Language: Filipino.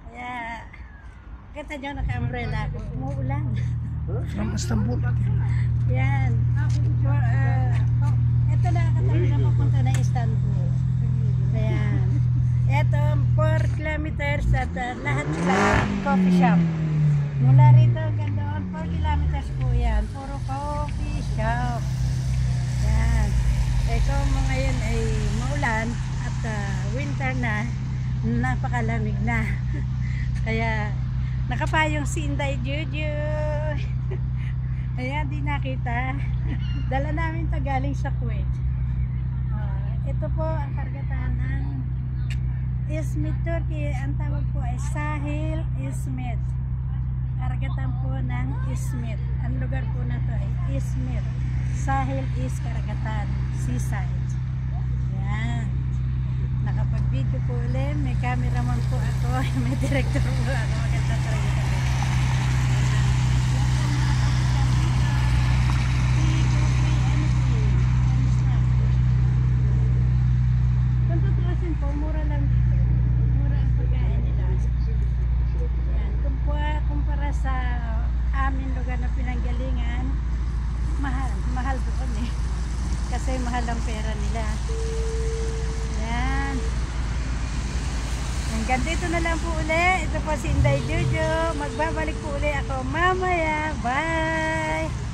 Kaya, kita nyo naka-umbrella ako. Umuulan. From Istanbul. Yan. Ito na katabi na papunta na Istanbul. Ayan. Ito, 4 kilometers at lahat sila coffee shop. Mula rito hanggang doon, 4 kilometers po yan. Puro coffee shop. Yan. Eh kung ngayon ay maulan at winter na, napakalamig na. Kaya nakapayong si Inday Juju. Ayan, di nakita. Dala namin ito galing sa Kuwait. Ito po ang karagatan ng Izmit, Turkey. Ang tawag po ay Sahil Izmit. Karagatan po ng Izmit. Ang lugar po na to ay Izmit. Sahil is karagatan, seaside. Yan. Nakapag-video po ulit. May cameraman po ako. May director po ako. Maganda talaga kami. Kung tutuusin po, mura lang dito. Mura ang pagkain nila. Yan. Kumpara sa amin lugar na pinanggalingan, mahal doon eh. Kasi mahal ang pera nila. Yan. Hanggang dito na lang po uli. Ito po si Inday Jojo. Magbabalik po uli ako mamaya. Bye!